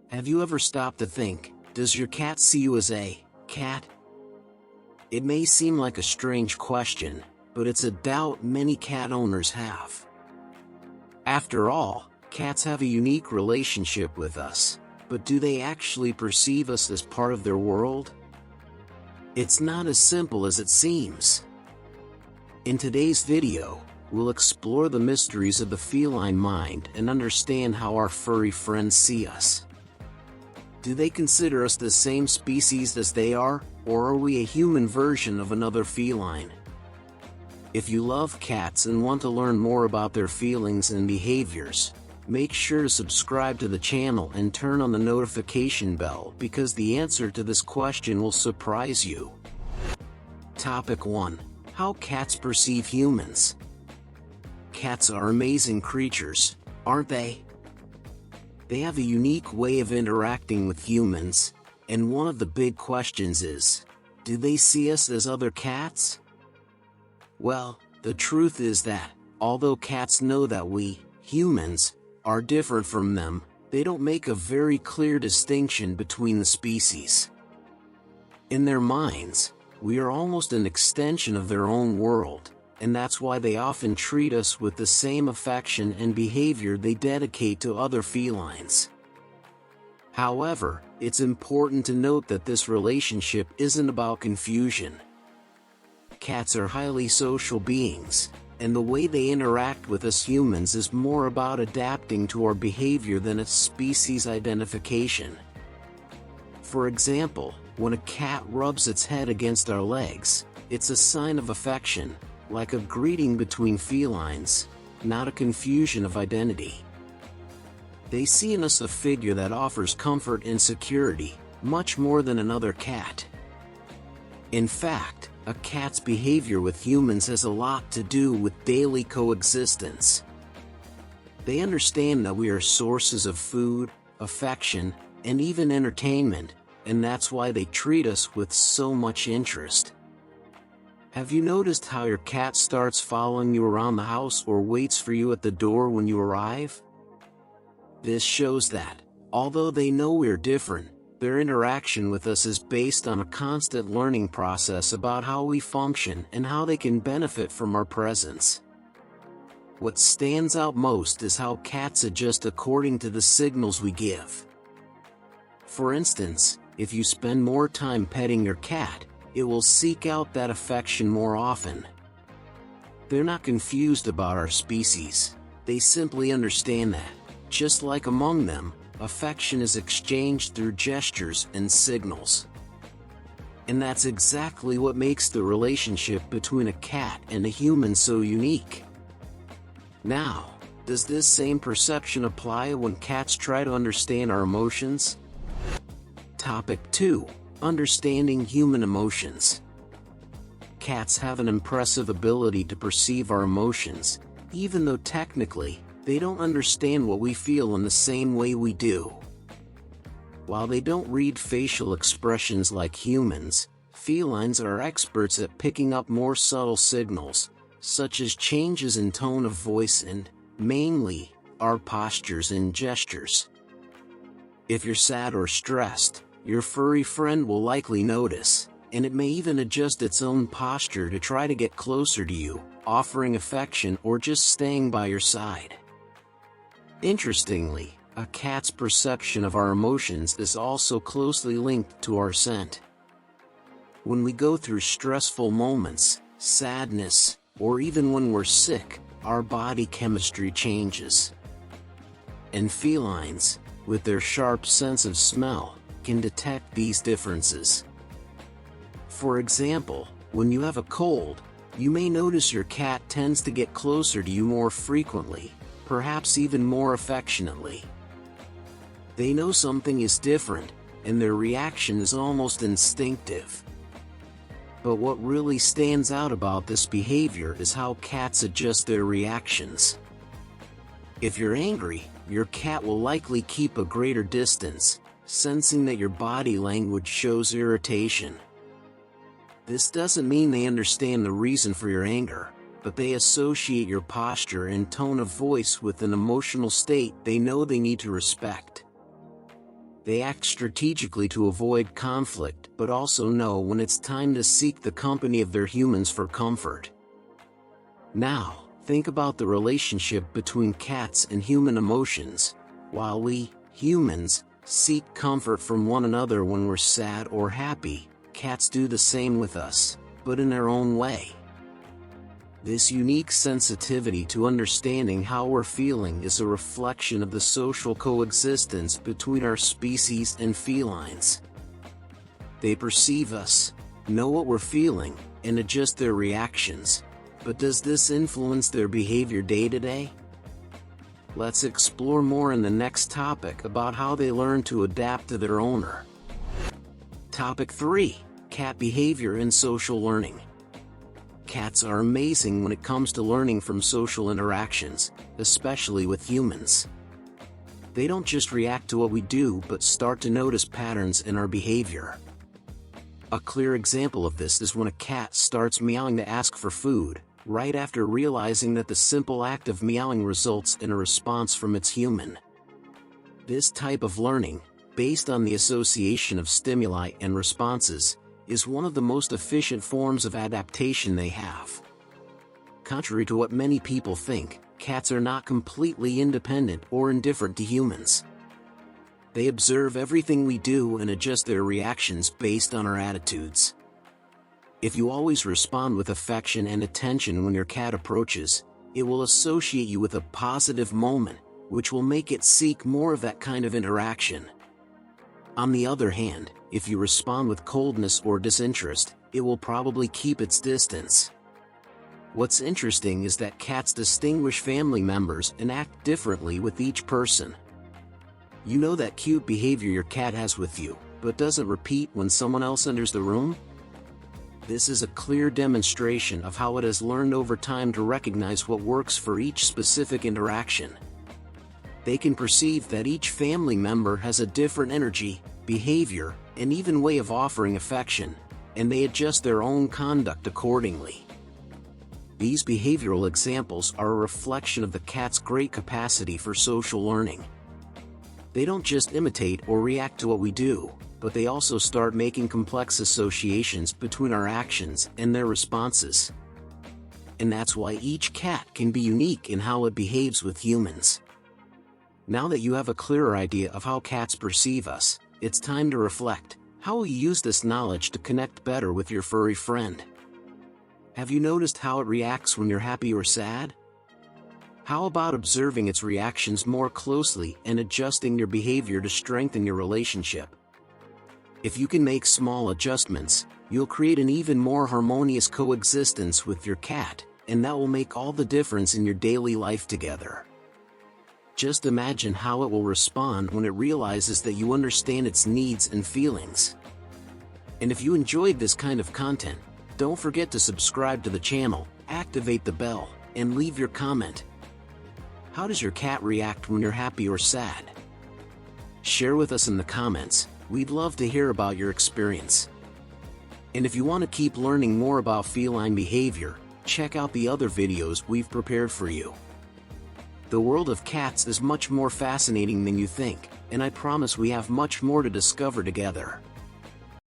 Have you ever stopped to think, does your cat see you as a cat? It may seem like a strange question, but it's a doubt many cat owners have. After all, cats have a unique relationship with us, but do they actually perceive us as part of their world? It's not as simple as it seems. In today's video, we'll explore the mysteries of the feline mind and understand how our furry friends see us. Do they consider us the same species as they are, or are we a human version of another feline? If you love cats and want to learn more about their feelings and behaviors, make sure to subscribe to the channel and turn on the notification bell because the answer to this question will surprise you. Topic 1. How cats perceive humans. Cats are amazing creatures, aren't they? They have a unique way of interacting with humans, and one of the big questions is, do they see us as other cats? Well, the truth is that, although cats know that we, humans, are different from them, they don't make a very clear distinction between the species. In their minds, we are almost an extension of their own world, and that's why they often treat us with the same affection and behavior they dedicate to other felines. However, it's important to note that this relationship isn't about confusion. Cats are highly social beings, and the way they interact with us humans is more about adapting to our behavior than its species identification. For example, when a cat rubs its head against our legs, it's a sign of affection, like a greeting between felines, not a confusion of identity. They see in us a figure that offers comfort and security, much more than another cat. In fact, a cat's behavior with humans has a lot to do with daily coexistence. They understand that we are sources of food, affection, and even entertainment, and that's why they treat us with so much interest. Have you noticed how your cat starts following you around the house or waits for you at the door when you arrive? This shows that, although they know we're different, their interaction with us is based on a constant learning process about how we function and how they can benefit from our presence. What stands out most is how cats adjust according to the signals we give. For instance, if you spend more time petting your cat, it will seek out that affection more often. They're not confused about our species, they simply understand that, just like among them, affection is exchanged through gestures and signals. And that's exactly what makes the relationship between a cat and a human so unique. Now, does this same perception apply when cats try to understand our emotions? Topic 2. Understanding human emotions. Cats have an impressive ability to perceive our emotions, even though technically, they don't understand what we feel in the same way we do. While they don't read facial expressions like humans, felines are experts at picking up more subtle signals, such as changes in tone of voice and, mainly, our postures and gestures. If you're sad or stressed, your furry friend will likely notice, and it may even adjust its own posture to try to get closer to you, offering affection or just staying by your side. Interestingly, a cat's perception of our emotions is also closely linked to our scent. When we go through stressful moments, sadness, or even when we're sick, our body chemistry changes. And felines, with their sharp sense of smell, can detect these differences. For example, when you have a cold, you may notice your cat tends to get closer to you more frequently, perhaps even more affectionately. They know something is different, and their reaction is almost instinctive. But what really stands out about this behavior is how cats adjust their reactions. If you're angry, your cat will likely keep a greater distance, sensing that your body language shows irritation. This doesn't mean they understand the reason for your anger, but they associate your posture and tone of voice with an emotional state they know they need to respect. They act strategically to avoid conflict, but also know when it's time to seek the company of their humans for comfort. Now, think about the relationship between cats and human emotions. While we, humans, seek comfort from one another when we're sad or happy, cats do the same with us, but in their own way. This unique sensitivity to understanding how we're feeling is a reflection of the social coexistence between our species and felines. They perceive us, know what we're feeling, and adjust their reactions. But does this influence their behavior day to day? Let's explore more in the next topic about how they learn to adapt to their owner. Topic 3. Cat behavior and social learning. Cats are amazing when it comes to learning from social interactions, especially with humans. They don't just react to what we do but start to notice patterns in our behavior. A clear example of this is when a cat starts meowing to ask for food, right after realizing that the simple act of meowing results in a response from its human. This type of learning, based on the association of stimuli and responses, is one of the most efficient forms of adaptation they have. Contrary to what many people think, cats are not completely independent or indifferent to humans. They observe everything we do and adjust their reactions based on our attitudes. If you always respond with affection and attention when your cat approaches, it will associate you with a positive moment, which will make it seek more of that kind of interaction. On the other hand, if you respond with coldness or disinterest, it will probably keep its distance. What's interesting is that cats distinguish family members and act differently with each person. You know that cute behavior your cat has with you, but doesn't repeat when someone else enters the room? This is a clear demonstration of how it has learned over time to recognize what works for each specific interaction. They can perceive that each family member has a different energy, behavior, and even way of offering affection, and they adjust their own conduct accordingly. These behavioral examples are a reflection of the cat's great capacity for social learning. They don't just imitate or react to what we do, but they also start making complex associations between our actions and their responses. And that's why each cat can be unique in how it behaves with humans. Now that you have a clearer idea of how cats perceive us, it's time to reflect. How will you use this knowledge to connect better with your furry friend? Have you noticed how it reacts when you're happy or sad? How about observing its reactions more closely and adjusting your behavior to strengthen your relationship? If you can make small adjustments, you'll create an even more harmonious coexistence with your cat, and that will make all the difference in your daily life together. Just imagine how it will respond when it realizes that you understand its needs and feelings. And if you enjoyed this kind of content, don't forget to subscribe to the channel, activate the bell, and leave your comment. How does your cat react when you're happy or sad? Share with us in the comments. We'd love to hear about your experience. And if you want to keep learning more about feline behavior, check out the other videos we've prepared for you. The world of cats is much more fascinating than you think, and I promise we have much more to discover together.